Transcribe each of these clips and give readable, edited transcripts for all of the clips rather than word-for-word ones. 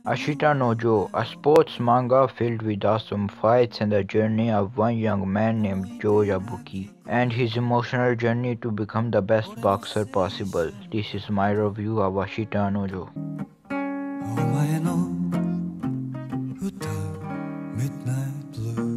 Ashita no Joe, a sports manga filled with awesome fights and the journey of one young man named Joe Yabuki and his emotional journey to become the best boxer possible. This is my review of Ashita no Joe. お前の歌う Midnight Blues.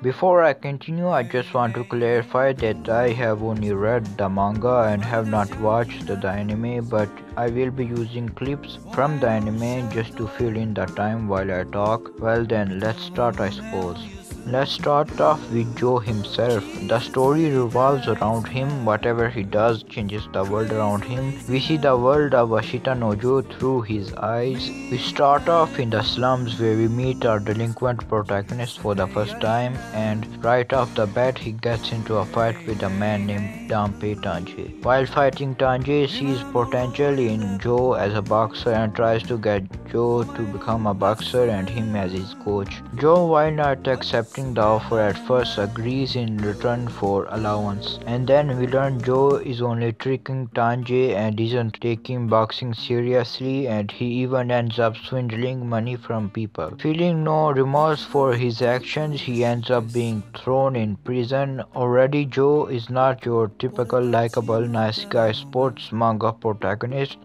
Before I continue, I just want to clarify that I have only read the manga and have not watched the anime, but I will be using clips from the anime just to fill in the time while I talk. Well then, let's start I suppose. Let's start off with Joe himself. The story revolves around him. Whatever he does changes the world around him. We see the world of Ashita no Joe through his eyes. We start off in the slums where we meet our delinquent protagonist for the first time, and right off the bat he gets into a fight with a man named Dampe Tange. While fighting, Tange sees potential in Joe as a boxer and tries to get Joe to become a boxer and him as his coach. Joe, while not accepting the offer at first, agrees in return for allowance, and then we learn Joe is only tricking Tange and isn't taking boxing seriously, and he even ends up swindling money from people. Feeling no remorse for his actions, he ends up being thrown in prison. Already Joe is not your typical likable nice guy sports manga protagonist,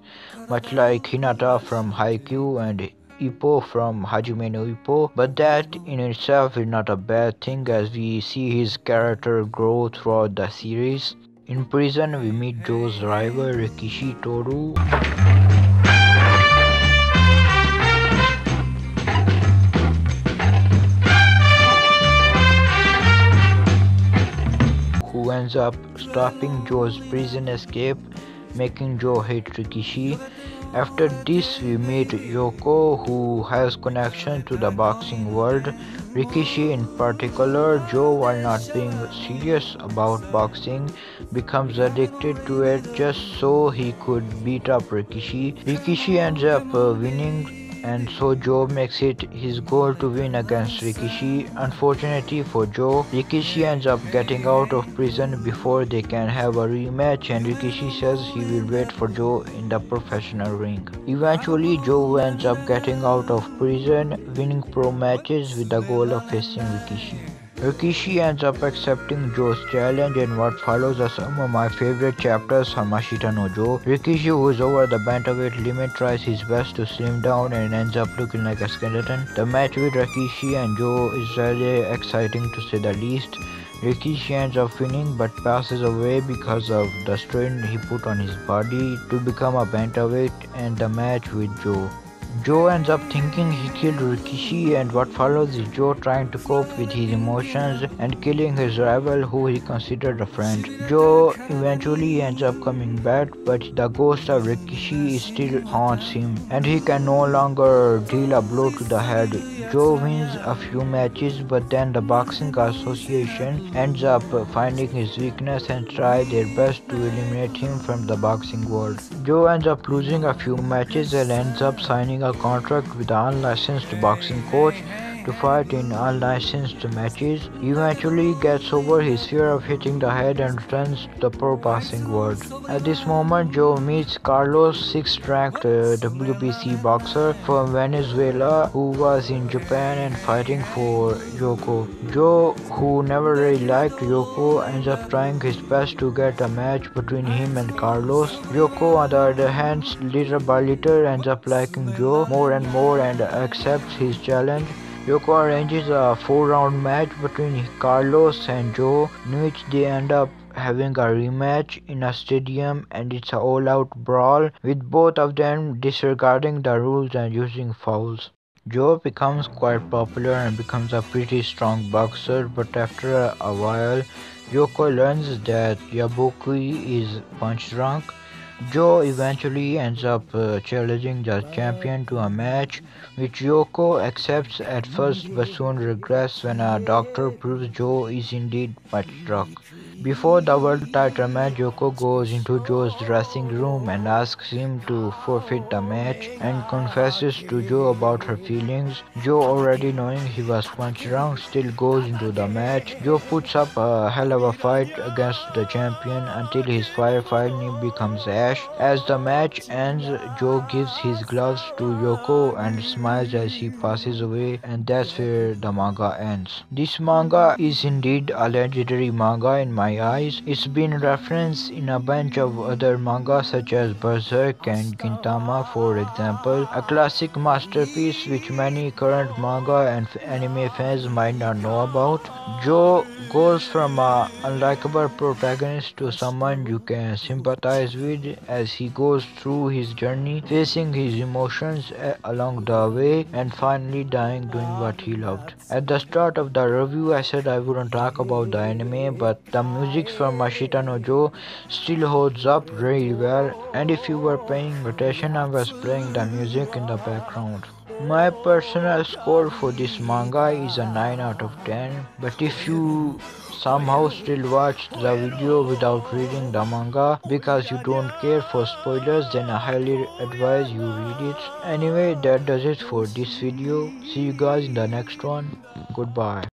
much like Hinata from Haikyuu and Ippo from Hajime no Ippo, but that in itself is not a bad thing as we see his character grow throughout the series. In prison, we meet Joe's rival Rikishi Toru, who ends up stopping Joe's prison escape, making Joe hate Rikishi. After this, we meet Yoko, who has connection to the boxing world. Rikishi in particular, Joe, while not being serious about boxing, becomes addicted to it just so he could beat up Rikishi. Rikishi ends up winning, and so Joe makes it his goal to win against Rikishi. Unfortunately for Joe, Rikishi ends up getting out of prison before they can have a rematch, and Rikishi says he will wait for Joe in the professional ring. Eventually, Joe ends up getting out of prison, winning pro matches with the goal of facing Rikishi. Rikishi ends up accepting Joe's challenge, and what follows are some of my favorite chapters from Ashita no Joe. Rikishi, who is over the bantamweight limit, tries his best to slim down and ends up looking like a skeleton. The match with Rikishi and Joe is really exciting to say the least. Rikishi ends up winning but passes away because of the strain he put on his body to become a bantamweight and the match with Joe. Joe ends up thinking he killed Rikishi, and what follows is Joe trying to cope with his emotions and killing his rival who he considered a friend. Joe eventually ends up coming back, but the ghost of Rikishi still haunts him and he can no longer deal a blow to the head. Joe wins a few matches, but then the Boxing Association ends up finding his weakness and try their best to eliminate him from the boxing world. Joe ends up losing a few matches and ends up signing a contract with an unlicensed boxing coach to fight in unlicensed matches. He eventually gets over his fear of hitting the head and returns to the pro boxing world. At this moment, Joe meets Carlos, 6th ranked WBC boxer from Venezuela who was in Japan and fighting for Yoko. Joe, who never really liked Yoko, ends up trying his best to get a match between him and Carlos. Yoko, on the other hand, little by little ends up liking Joe more and more and accepts his challenge. Yoko arranges a 4-round match between Carlos and Joe, in which they end up having a rematch in a stadium, and it's an all-out brawl with both of them disregarding the rules and using fouls. Joe becomes quite popular and becomes a pretty strong boxer, but after a while, Yoko learns that Yabuki is punch drunk. Joe eventually ends up challenging the champion to a match, which Yoko accepts at first but soon regrets when a doctor proves Joe is indeed much drunk. Before the world title match, Yoko goes into Joe's dressing room and asks him to forfeit the match and confesses to Joe about her feelings. Joe, already knowing he was punched drunk, still goes into the match. Joe puts up a hell of a fight against the champion until his fire finally becomes ash. As the match ends, Joe gives his gloves to Yoko and smiles as he passes away, and that's where the manga ends. This manga is indeed a legendary manga in my eyes. It's been referenced in a bunch of other manga such as Berserk and Gintama, for example, a classic masterpiece which many current manga and anime fans might not know about. Joe goes from a unlikable protagonist to someone you can sympathize with as he goes through his journey, facing his emotions along the way and finally dying doing what he loved. At the start of the review I said I wouldn't talk about the anime, but the music from Ashita no Joe still holds up really well, and if you were paying attention I was playing the music in the background. My personal score for this manga is a 9 out of 10, but if you somehow still watched the video without reading the manga because you don't care for spoilers, then I highly advise you read it. Anyway, that does it for this video. See you guys in the next one. Goodbye.